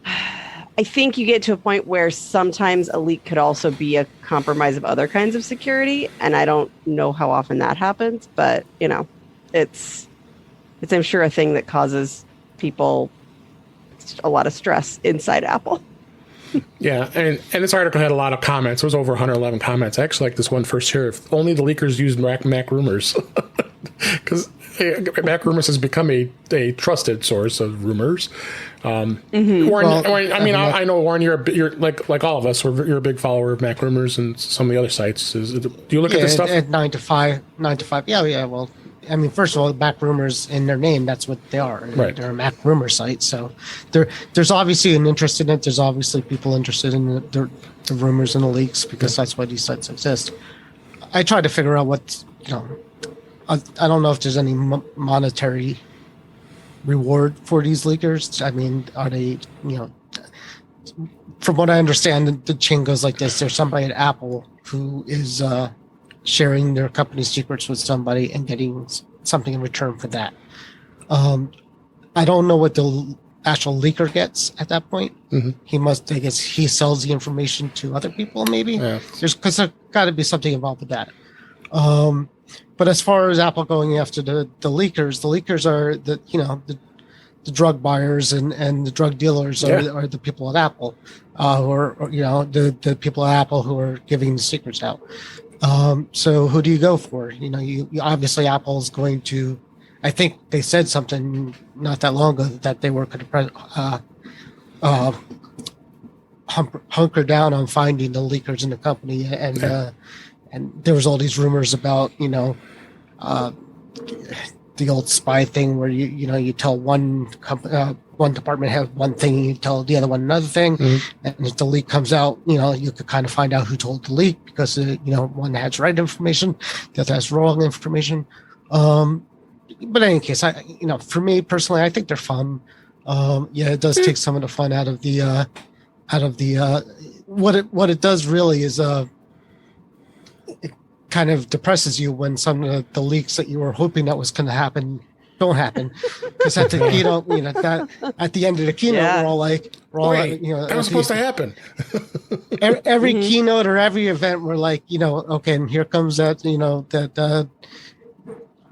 I think you get to a point where sometimes a leak could also be a compromise of other kinds of security. And I don't know how often that happens, but, it's I'm sure a thing that causes people a lot of stress inside Apple.
Yeah, and this article had a lot of comments. There was over 111 comments. I actually like this one first here. If only the leakers used Mac Rumors. Because Mac Rumors has become a trusted source of rumors. Warren, I know, Warren, you're like all of us, you're a big follower of Mac Rumors and some of the other sites. Do you look at this stuff?
At 9 to 5. Yeah, well, I mean, first of all, Mac Rumors in their name, that's what they are.
Right.
They're a Mac Rumor site. So there's obviously an interest in it. There's obviously people interested in the rumors and the leaks because that's why these sites exist. I try to figure out what, I don't know if there's any monetary reward for these leakers. I mean, are they, from what I understand, the chain goes like this. There's somebody at Apple who is sharing their company's secrets with somebody and getting something in return for that. I don't know what the actual leaker gets at that point. Mm-hmm. I guess he sells the information to other people, maybe. Yeah. Because there's got to be something involved with that. But as far as Apple going after the leakers are drug buyers and the drug dealers are the people at Apple, or the people at Apple who are giving the secrets out. So who do you go for? You obviously Apple's going to. I think they said something not that long ago that they were going to hunker down on finding the leakers in the company, and there was all these rumors about the old spy thing where you tell one department has one thing, you tell the other one another thing, and if the leak comes out, you could kind of find out who told the leak because one has right information, the other has wrong information. But in any case, for me personally, I think they're fun. It does take some of the fun out of the what it does really is it kind of depresses you when some of the leaks that you were hoping that was going to happen don't happen, because at the keynote, at the end of the keynote, we're all like,
that was supposed to happen.
every keynote or every event, we're like, okay, and here comes that, that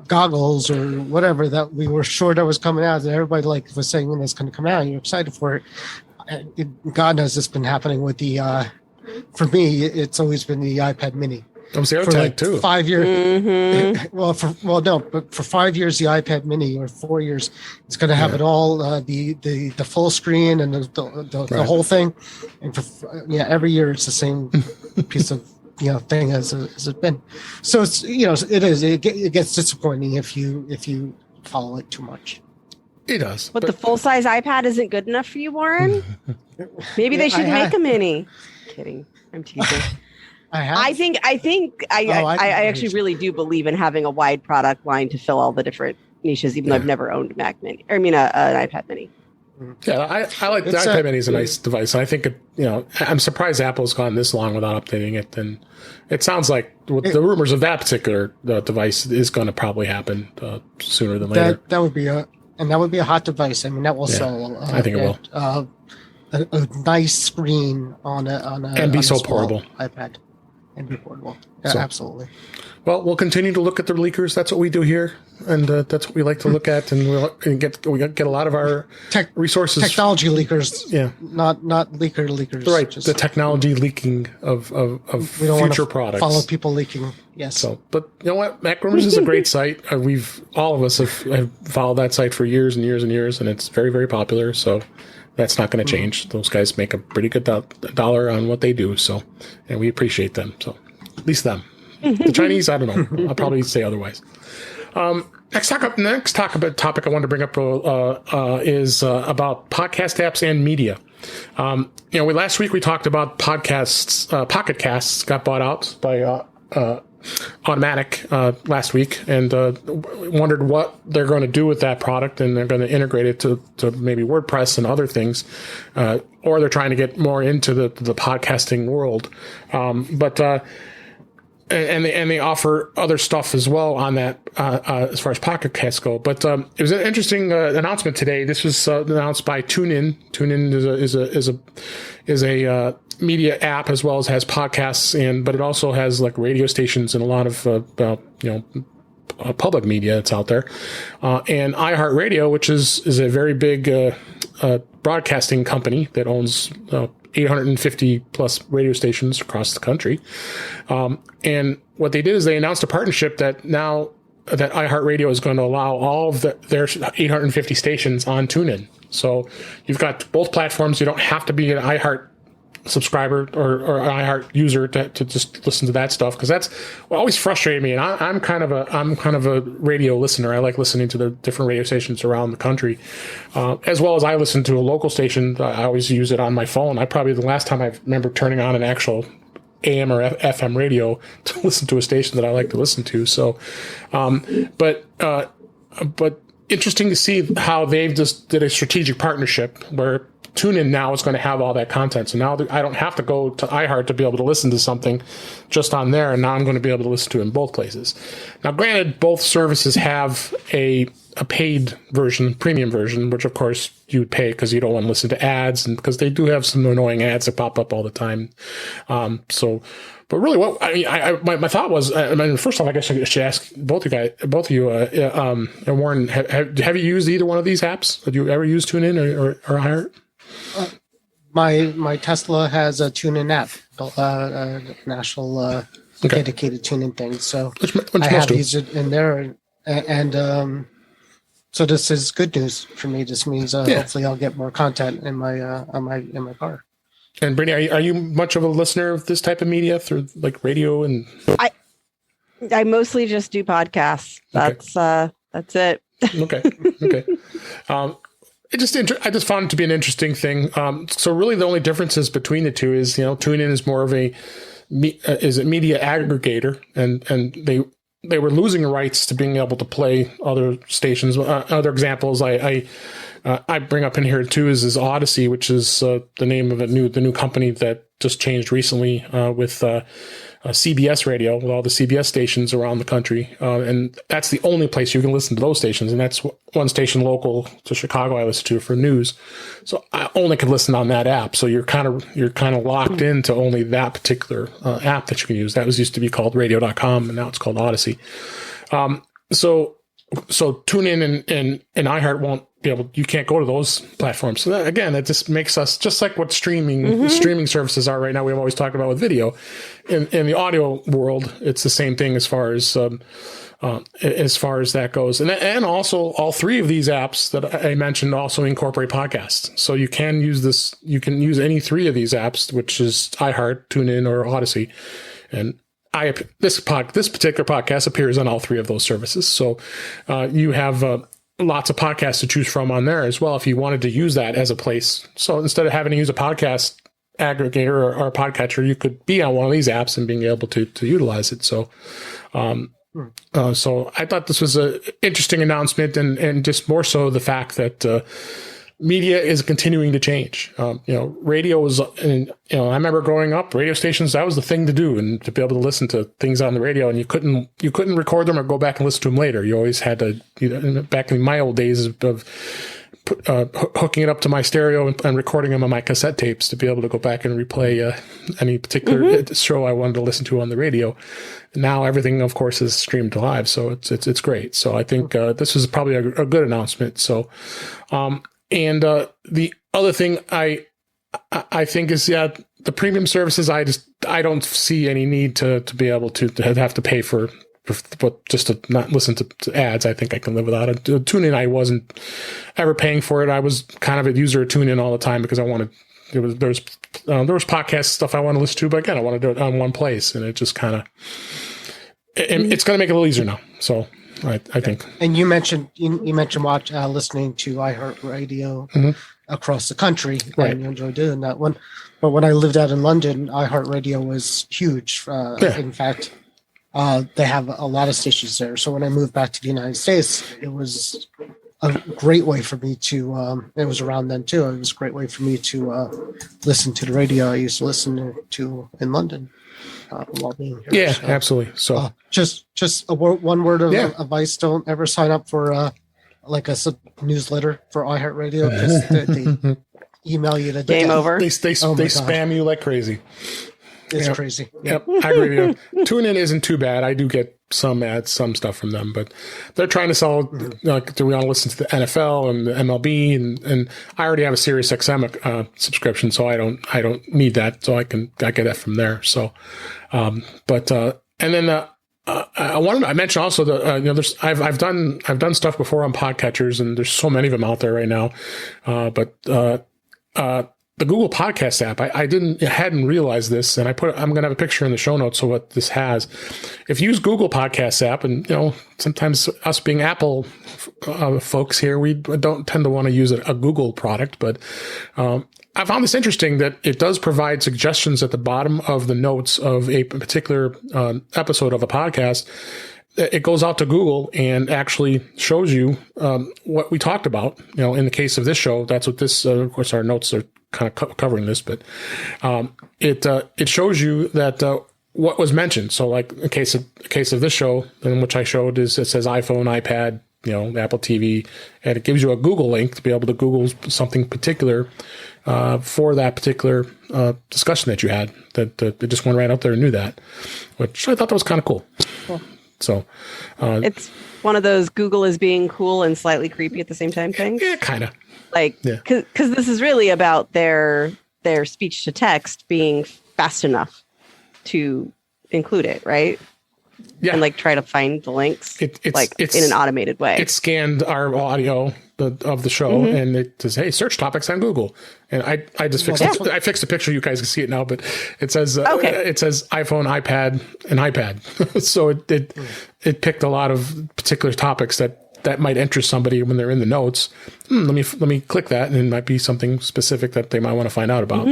goggles or whatever that we were sure that was coming out, and everybody was saying when it's going to come out, and you're excited for it. God knows it's been happening with the. For me, it's always been the iPad Mini.
I'm for too.
5 years. But for 5 years, the iPad Mini, or 4 years, it's going to have it all, the full screen and the whole thing. And for every year, it's the same piece of thing as it's been. So it's it gets disappointing if you follow it too much.
It does.
But the full size iPad isn't good enough for you, Warren. Maybe they should make a mini. Kidding. I'm teasing. I actually really do believe in having a wide product line to fill all the different niches, even though I've never owned an iPad Mini.
Yeah, I like the iPad Mini is a nice device. I think I'm surprised Apple's gone this long without updating it. And it sounds like the rumors of that particular device is going to probably happen sooner than later.
That would be a hot device. I mean, that will sell.
I think it will.
A nice screen on a
and be so portable
iPad. And be portable. Yeah, absolutely.
Well, we'll continue to look at the leakers. That's what we do here, and that's what we like to look at. And we get a lot of our resources.
Technology leakers. Yeah, not leakers.
Right, the technology leaking of
we don't
future products.
Follow people leaking. Yes.
So, but you know what? Mac Rumors is a great site. All of us have followed that site for years and years and years, and it's very, very popular. So. That's not going to change. Those guys make a pretty good dollar on what they do. So, and we appreciate them. So, at least them. The Chinese, I don't know. I'll probably say otherwise. Next topic I wanted to bring up is about podcast apps and media. Last week we talked about podcasts. Pocket Casts got bought out by Automatic last week, and wondered what they're going to do with that product, and they're going to integrate it to maybe WordPress and other things, or they're trying to get more into the podcasting world. And they offer other stuff as well on that as far as Pocket Casts go. But it was an interesting announcement today. This was announced by Tunein. Tunein is a media app as well as has podcasts, but it also has like radio stations and a lot of public media that's out there. And iHeart Radio, which is a very big broadcasting company that owns 850 plus radio stations across the country. And what they did is they announced a partnership that now that iHeartRadio is going to allow all of their 850 stations on TuneIn. So you've got both platforms. You don't have to be an iHeart subscriber or an iHeart user to just listen to that stuff, because that's what always frustrated me. And I'm kind of a radio listener. I like listening to the different radio stations around the country, as well as I listen to a local station. I always use it on my phone. The last time I remember turning on an actual AM or FM radio to listen to a station that I like to listen to. So, but interesting to see how they've just did a strategic partnership where TuneIn now is going to have all that content. So now I don't have to go to iHeart to be able to listen to something just on there, and now I'm going to be able to listen to it in both places. Now, granted, both services have a a paid version, premium version, which of course you would pay because you don't want to listen to ads, and because they do have some annoying ads that pop up all the time. But really, what my thought was, first off, I guess I should ask both of you, and Warren, have you used either one of these apps? Have you ever used TuneIn or iHeart?
My Tesla has a TuneIn app, national dedicated TuneIn thing. So which I have used it in there, and so this is good news for me. This means hopefully I'll get more content in my car.
And Brittany, are you much of a listener of this type of media through like radio? And
I mostly just do podcasts. That's it.
Okay. I just found it to be an interesting thing. So really, the only differences between the two is, TuneIn is more of a media aggregator, and they were losing rights to being able to play other stations. Other examples I bring up in here too is Odyssey, which is the name of the new company that just changed recently with CBS Radio, with all the CBS stations around the country, and that's the only place you can listen to those stations, and that's one station local to Chicago I listen to for news. So I only could listen on that app. So you're kind of locked into only that particular app that you can use. That used to be called Radio.com, and now it's called Odyssey. So TuneIn and iHeart won't be able. You can't go to those platforms. So that just makes us just like what streaming services are right now. We've always talked about with video. In the audio world, it's the same thing as far as that goes. And also all three of these apps that I mentioned also incorporate podcasts. So you can use this. You can use any three of these apps, which is iHeart, TuneIn, or Odyssey, and this particular podcast appears on all three of those services. So you have lots of podcasts to choose from on there as well if you wanted to use that as a place. So instead of having to use a podcast aggregator or a podcatcher, you could be on one of these apps and being able to utilize it. So so I thought this was an interesting announcement, and just more so the fact that media is continuing to change. Radio was, I remember growing up, radio stations, that was the thing to do, and to be able to listen to things on the radio, and you couldn't record them or go back and listen to them later. You always had to, back in my old days of hooking it up to my stereo and recording them on my cassette tapes to be able to go back and replay any particular show I wanted to listen to on the radio. Now everything, of course, is streamed live, so it's great. So I think this was probably a good announcement. So, and the other thing I think is the premium services. I don't see any need to be able to have to pay for just to not listen to ads. I think I can live without it. TuneIn, I wasn't ever paying for it. I was kind of a user of TuneIn all the time because I wanted. There was podcast stuff I want to listen to, but again, I want to do it on one place, and it just kind of. It's going to make it a little easier now. So. I think. And
you mentioned listening to iHeart Radio across the country,
right?
And you enjoy doing that one. But when I lived out in London, iHeart Radio was huge. In fact, they have a lot of stations there. So when I moved back to the United States, it was a great way for me to. It was around then too. It was a great way for me to listen to the radio I used to listen to in London. While being here.
Yeah, so, absolutely. So
just one word of advice: don't ever sign up for like a newsletter for iHeartRadio because they email you to
game over.
They spam you like crazy.
It's crazy.
Yep, I agree with you. TuneIn isn't too bad. I do get some ads, some stuff from them, but they're trying to sell. Do we want to listen to the NFL and the MLB? And I already have a Sirius XM subscription, so I don't need that. So I get that from there. So, and then I mentioned also that I've done stuff before on podcatchers, and there's so many of them out there right now, but the Google Podcast app, I hadn't realized this, and I'm going to have a picture in the show notes of what this has. If you use Google Podcast app, and sometimes us being Apple folks here, we don't tend to want to use a Google product, but I found this interesting that it does provide suggestions at the bottom of the notes of a particular episode of a podcast. It goes out to Google and actually shows you what we talked about. In the case of this show, that's what this. Of course, our notes are kind of covering this, but it shows you that what was mentioned. So, like in case of this show, in which I showed, it says iPhone, iPad, Apple TV, and it gives you a Google link to be able to Google something particular for that particular discussion that you had. That it just went right out there and knew that, which I thought that was kind of cool. So
it's one of those Google is being cool and slightly creepy at the same time things.
Yeah, kind of.
Because this is really about their speech to text being fast enough to include it, right? Yeah. And try to find the links it's in an automated way.
It scanned our audio of the show and it says, hey, search topics on Google. And I just fixed it. I fixed the picture. You guys can see it now, but it says it says iPhone, iPad, and iPad. So it picked a lot of particular topics that might interest somebody when they're in the notes. Let me click that, and it might be something specific that they might want to find out about.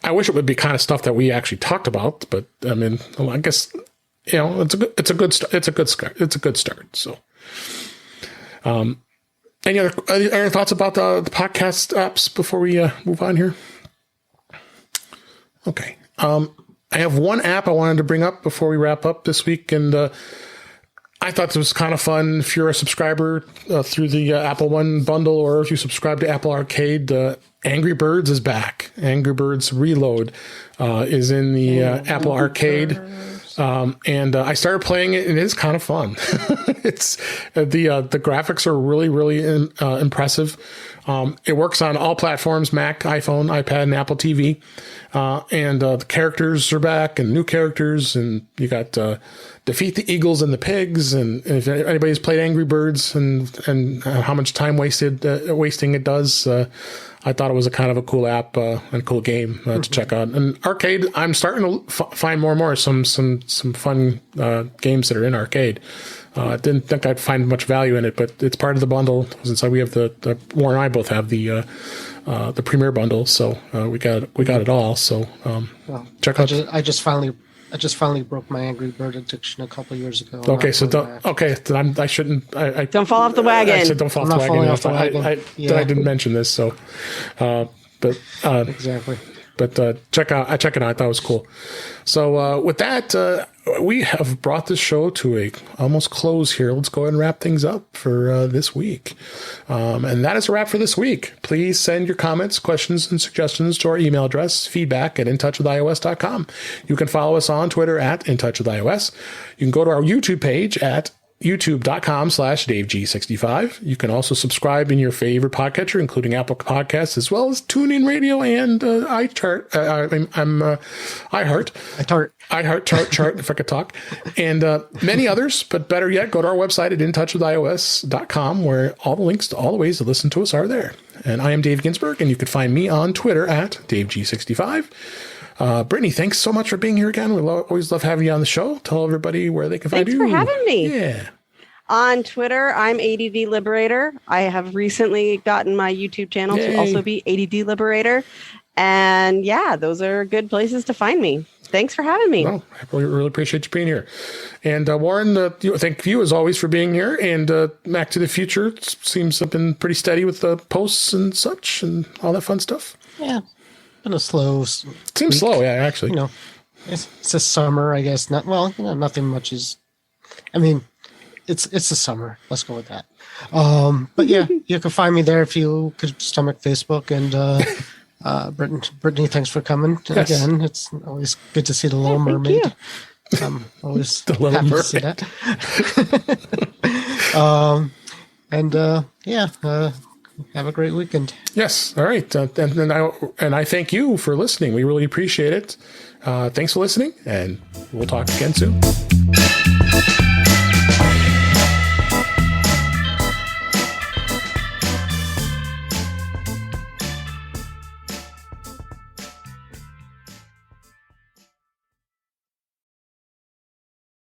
I wish it would be kind of stuff that we actually talked about, but I mean, I guess it's a good start. So, any other thoughts about the podcast apps before we move on here? Okay, I have one app I wanted to bring up before we wrap up this week, and I thought it was kind of fun. If you're a subscriber through the Apple One bundle, or if you subscribe to Apple Arcade, Angry Birds is back. Angry Birds Reload is in the Apple Arcade. And I started playing it, and it is kind of fun. It's the graphics are really, really impressive. It works on all platforms: Mac, iPhone, iPad, and Apple TV. And the characters are back, and new characters, and you got Defeat the Eagles and the Pigs. And if anybody's played Angry Birds and how much time wasting it does, I thought it was a kind of a cool app and cool game to check out. And Arcade, I'm starting to find more and more some fun games that are in Arcade. I didn't think I'd find much value in it, but it's part of the bundle. Since we have the Warren and I both have the Premier bundle, so we got it all. So check out.
I just finally broke my Angry Bird addiction a couple of years ago.
Okay, so I shouldn't. I
don't fall off the wagon.
I said don't fall off the wagon. I didn't mention this, so but
exactly.
But check it out. I thought it was cool. So with that, we have brought this show to a almost close here. Let's go ahead and wrap things up for this week. And that is a wrap for this week. Please send your comments, questions, and suggestions to our email address, feedback@intouchwithios.com. You can follow us on Twitter @intouchwithios. You can go to our YouTube page at youtube.com/DaveG65. You can also subscribe in your favorite podcatcher, including Apple Podcasts, as well as Tunein Radio and iHeart. iHeart, if I could talk, and many others. But better yet, go to our website at intouchwithios.com, where all the links to all the ways to listen to us are there. And I am Dave Ginsburg, and you can find me on Twitter at DaveG65. Brittany, thanks so much for being here again. We always love having you on the show. Tell everybody where they can find you.
Thanks for having me.
Yeah.
On Twitter, I'm ADD Liberator. I have recently gotten my YouTube channel to also be ADD Liberator. And yeah, those are good places to find me. Thanks for having me.
Well, I really appreciate you being here. And Warren, thank you as always for being here. And Back to the Future seems to have been pretty steady with the posts and such and all that fun stuff.
Yeah. Been a slow.
Seems slow, yeah, actually.
It's a summer, I guess. Nothing much is. I mean, it's a summer. Let's go with that. But yeah, you can find me there if you could stomach Facebook. And Brittany, thanks for coming again. It's always good to see the Little Mermaid. I'm always happy to see that. Have a great weekend.
Yes. All right. And I thank you for listening. We really appreciate it. Thanks for listening, and we'll talk again soon.